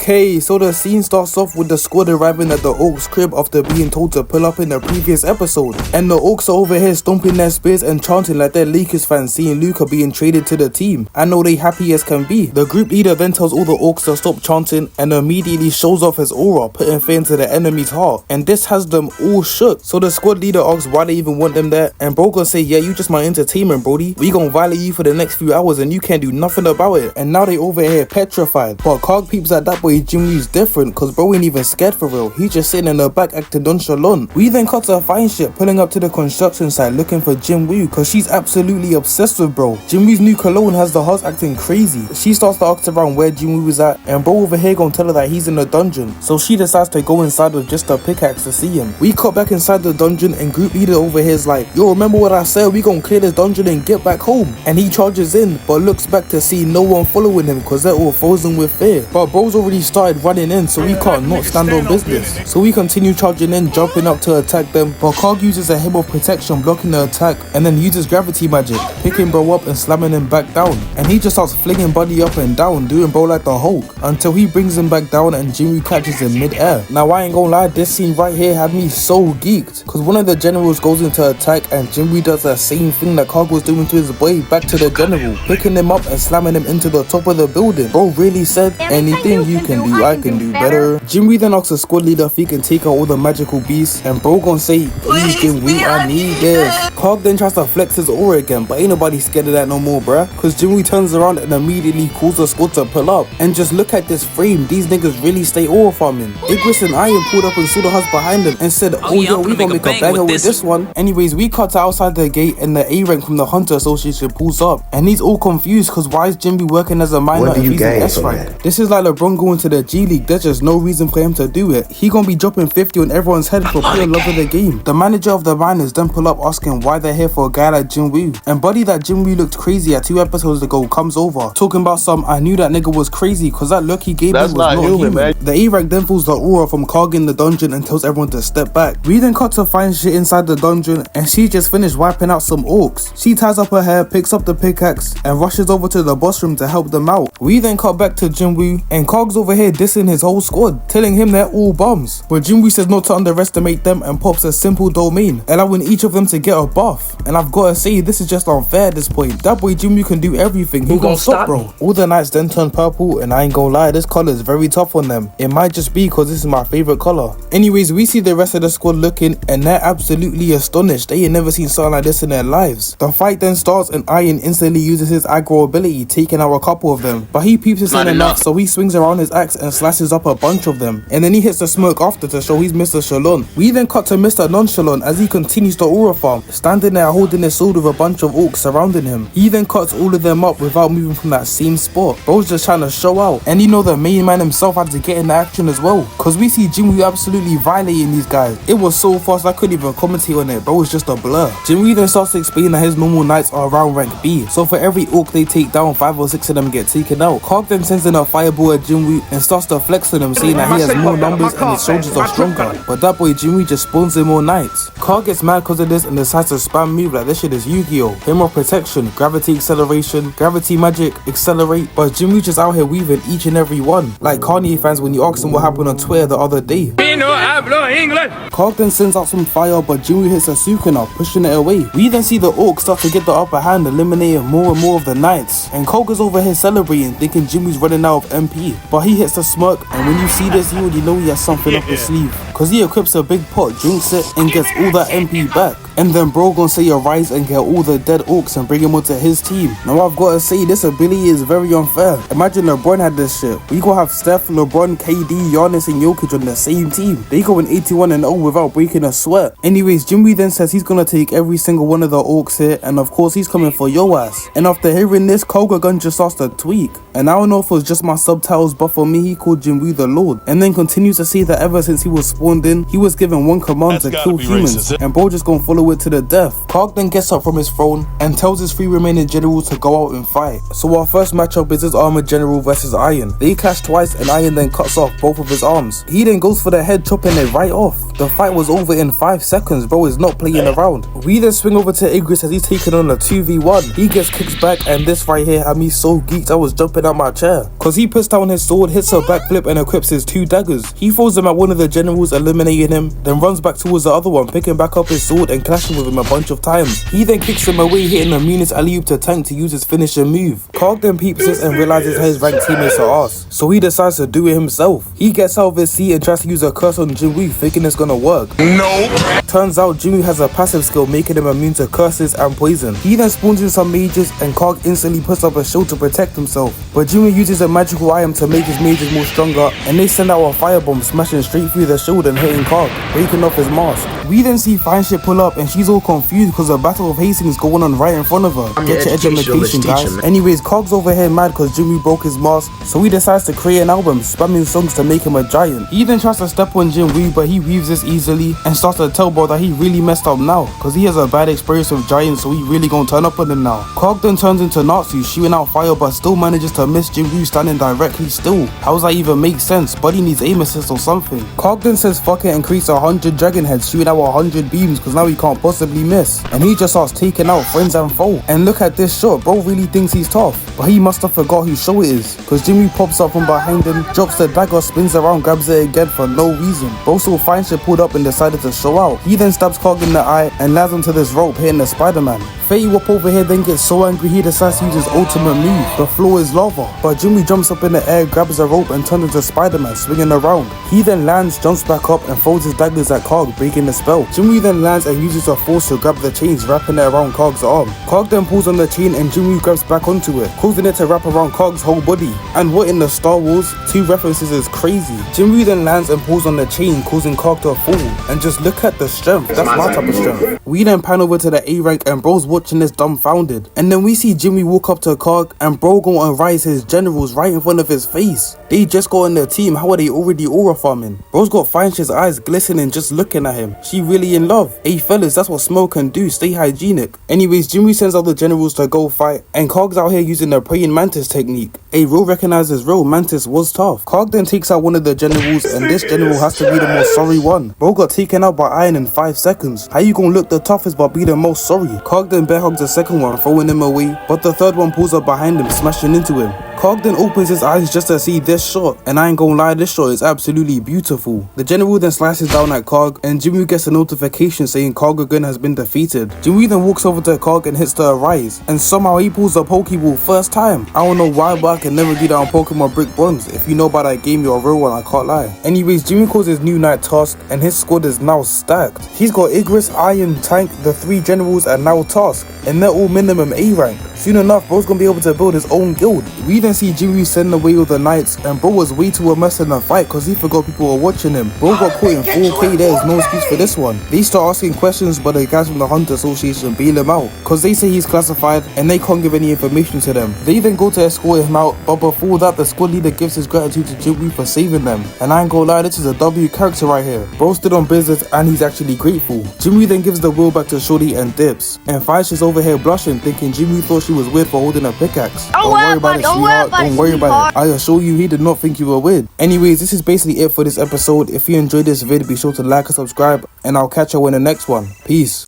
Okay, so the scene starts off with the squad arriving at the Orcs crib after being told to pull up in the previous episode. And the Orcs are over here stomping their spears and chanting like they're Lakers fans seeing Luka being traded to the team. I know they happy as can be. The group leader then tells all the Orcs to stop chanting and immediately shows off his aura, putting fear into the enemy's heart. And this has them all shook. So the squad leader asks why they even want them there, and bro gonna say, yeah, you just my entertainment, brody. We gonna violate you for the next few hours and you can't do nothing about it. And now they over here petrified. But Karg peeps at that boy Jinwoo's different, cause bro ain't even scared for real. He's just sitting in the back acting nonchalant. We then cut to a fine ship pulling up to the construction site looking for Jinwoo, cause she's absolutely obsessed with bro. Jinwoo's new cologne has the hearts acting crazy. She starts to ask around where Jinwoo is at, and bro over here gonna tell her that he's in the dungeon. So she decides to go inside with just a pickaxe to see him. We cut back inside the dungeon and group leader over here is like, yo, remember what I said? We gonna clear this dungeon and get back home. And he charges in, but looks back to see no one following him cause they're all frozen with fear. But bro's already started running in, so we can't not stand on business. So we continue charging in, jumping up to attack them, but Karg uses a hymn of protection blocking the attack and then uses gravity magic, picking bro up and slamming him back down. And he just starts flinging buddy up and down, doing bro like the Hulk, until he brings him back down and Jinwoo catches him mid-air. Now I ain't gonna lie, this scene right here had me so geeked, cause one of the generals goes into attack and Jinwoo does the same thing that Karg was doing to his boy back to the general, picking him up and slamming him into the top of the building. Bro really said, anything you can do, I can do better. Jinwoo then asks the squad leader if he can take out all the magical beasts, and bro gon' say, please Jinwoo, I need this. Karg then tries to flex his aura again, but ain't nobody scared of that no more, bruh, cause Jinwoo turns around and immediately calls the squad to pull up. And just look at this frame, these niggas really stay aura farming. Igris and Iron pulled up and saw the house behind them and said, oh yo, we gonna make a banger with this one. Anyways, we cut to outside the gate and the A rank from the Hunter Association pulls up, and he's all confused cause why is Jinwoo working as a miner if he's an S rank? This is like LeBron going to the G League, there's just no reason for him to do it. He gonna be dropping 50 on everyone's head for pure love of the game. The manager of the miners then pull up asking why they're here for a guy like Jinwoo, and buddy that Jinwoo looked crazy at 2 episodes ago comes over, talking about some, I knew that nigga was crazy cause that look he gave me was not human. Man. The A-rank then pulls the aura from Karg in the dungeon and tells everyone to step back. We then cut to find shit inside the dungeon, and she just finished wiping out some orcs. She ties up her hair, picks up the pickaxe, and rushes over to the boss room to help them out. We then cut back to Jinwoo, and Karg's over here dissing his whole squad, telling him they're all bums. But Jinwoo says not to underestimate them and pops a simple domain, allowing each of them to get a buff. And I've gotta say, this is just unfair at this point. That boy Jinwoo can do everything. He gonna stop, bro. All the knights then turn purple, and I ain't gonna lie, this color is very tough on them. It might just be because this is my favorite color. Anyways, we see the rest of the squad looking, and they're absolutely astonished. They ain't never seen something like this in their lives. The fight then starts, and Iron instantly uses his aggro ability, taking out a couple of them. But he peeps this ain't enough, so he swings around his axe and slices up a bunch of them. And then he hits the smoke after to show he's Mr. Shalon. We then cut to Mr. Nonchalant as he continues to aura farm, standing there holding his sword with a bunch of orcs surrounding him. He then cuts all of them up without moving from that same spot. Bro's just trying to show out, and you know the main man himself had to get in the action as well, cause we see Jinwoo absolutely violating these guys. It was so fast I couldn't even commentate on it, bro, it was just a blur. Jinwoo then starts to explain that his normal knights are around rank B, so for every orc they take down, 5 or 6 of them get taken out. Karg then sends in a fireball at Jinwoo and starts to flex on him, saying that he has more numbers and his soldiers are stronger. But that boy Jinwoo just spawns in more knights. Karg gets mad cause of this and decides to spam move like this shit is Yu-Gi-Oh! Hymn of protection, gravity acceleration, gravity magic, accelerate, but Jinwoo just out here weaving each and every one. Like Kanye fans when you ask them what happened on Twitter the other day. Karg then sends out some fire, but Jinwoo hits a Sukuna, pushing it away. We then see the orcs start to get the upper hand, eliminating more and more of the knights. And Karg is over here celebrating, thinking Jinwoo's running out of MP. But he hits the smirk, and when you see this, you already know he has something up his sleeve. Cause he equips a big pot, drinks it, and gets all that MP back. And then bro gonna say arise and get all the dead orcs and bring him onto his team. Now I've gotta say, this ability is very unfair. Imagine LeBron had this shit. We gonna have Steph, LeBron, KD, Giannis and Jokic on the same team. They going 81-0 without breaking a sweat. Anyways, Jinwoo then says he's gonna take every single one of the orcs here, and of course he's coming for your ass. And after hearing this, Kargalgan just starts to tweak. And I don't know if it was just my subtitles, but for me he called Jinwoo the Lord. And then continues to say that ever since he was spawned in, he was given one command to kill humans, and bro just gonna follow it to the death. Karg then gets up from his throne and tells his 3 remaining generals to go out and fight. So our first matchup is his armored general versus Iron. They clash twice and Iron then cuts off both of his arms. He then goes for the head, chopping it right off. The fight was over in 5 seconds, bro is not playing around. We then swing over to Igris as he's taking on a 2v1. He gets kicked back, and this right here had me so geeked I was jumping out my chair. Cause he puts down his sword, hits a backflip and equips his 2 daggers. He throws them at one of the generals, eliminating him, then runs back towards the other one, picking back up his sword and clashing with him a bunch of times. He then kicks him away, hitting the meanest alley-oop to Tank to use his finishing move. Karg then peeps this and realizes his ranked teammates are ass, so he decides to do it himself. He gets out of his seat and tries to use a curse on Jinwoo, thinking it's gonna work. Nope. Turns out Jinwoo has a passive skill making him immune to curses and poison. He then spawns in some mages and Karg instantly puts up a shield to protect himself. But Jinwoo uses a magical item to make his mages more stronger, and they send out a firebomb smashing straight through the shield and hitting Karg, breaking off his mask. We then see Fine Shit pull up and she's all confused because the Battle of Hastings going on right in front of her. Get your education, guys. Anyways, Karg's over here mad because Jinwoo broke his mask, so he decides to create an album spamming songs to make him a giant. He then tries to step on Jinwoo, but he weaves this easily and starts to tell bro that he really messed up now because he has a bad experience with giants, so he really gonna turn up on him now. Karg then turns into Natsu, shooting out fire but still manages to miss Jinwoo standing directly still. How does that even make sense? Buddy needs aim assist or something. Karg then says fuck it and creates 100 dragon heads, shooting out 100 beams because now he can't possibly miss, and he just starts taking out friends and foe. And look at this shot, bro really thinks he's tough, but he must have forgot whose show it is because Jinwoo pops up from behind him, drops the dagger, spins around, grabs it again for no reason. Bro saw Fine Shit pulled up and decided to show out. He then stabs Karg in the eye and lands onto this rope, hitting the Spider-Man. Fatty Wop over here then gets so angry he decides to use his ultimate move. The floor is lava, but Jinwoo jumps up in the air, grabs a rope and turns into Spider-Man, swinging around. He then lands, jumps back up and throws his daggers at Karg, breaking the spell. Jinwoo then lands and uses the force to grab the chains, wrapping it around Karg's arm. Karg then pulls on the chain and Jinwoo grabs back onto it, causing it to wrap around Karg's whole body. And what in the Star Wars? 2 references is crazy. Jinwoo then lands and pulls on the chain, causing Karg to fall. And just look at the strength, that's my type of strength. We then pan over to the A rank and bro's watching this dumbfounded. And then we see Jinwoo walk up to Karg and bro go and rise his generals right in front of his face. They just got in their team, how are they already aura farming? Bro's got Fine Shit's eyes glistening just looking at him. She really in love. Hey fellas, that's what smoke can do, stay hygienic. Anyways, Jinwoo sends out the generals to go fight, and Karg's out here using the praying mantis technique. A real recognizes real, Mantis was tough. Karg then takes out one of the generals, and this general has to be the most sorry one. Bro got taken out by Iron in 5 seconds. How you gonna look the toughest but be the most sorry? Karg then bear hugs the second one, throwing him away, but the third one pulls up behind him, smashing into him. Karg then opens his eyes just to see this shot, and I ain't gonna lie, this shot is absolutely beautiful. The general then slices down at Karg, and Jinwoo gets a notification saying Kargalgan has been defeated. Jinwoo then walks over to Karg and hits the Arise, and somehow he pulls the Pokeball first time. I don't know why, but I can never do that on Pokemon Brick Bronze. If you know about that game, you're a real one, I can't lie. Anyways, Jinwoo calls his new knight Tusk, and his squad is now stacked. He's got Igris, Iron, Tank, the 3 generals, and now Tusk, and they're all minimum A rank. Soon enough, bro's gonna be able to build his own guild. We then see Jinwoo send away all the knights, and bro was way too immersed in the fight because he forgot people were watching him. Bro got caught in 4K, there's no excuse for this one. They start asking questions, but the guys from the Hunter Association bail him out because they say he's classified and they can't give any information to them. They then go to escort him out, but before that, the squad leader gives his gratitude to Jinwoo for saving them. And I ain't gonna lie, this is a W character right here. Bro stood on business and he's actually grateful. Jinwoo then gives the wheel back to Shorty and dips. And Fish is over here blushing, thinking Jinwoo thought she was weird for holding a pickaxe. Don't worry about it, sweetheart. Don't worry about it. I assure you, he did not think you were weird. Anyways, this is basically it for this episode. If you enjoyed this video, be sure to like and subscribe, and I'll catch you in the next one. Peace.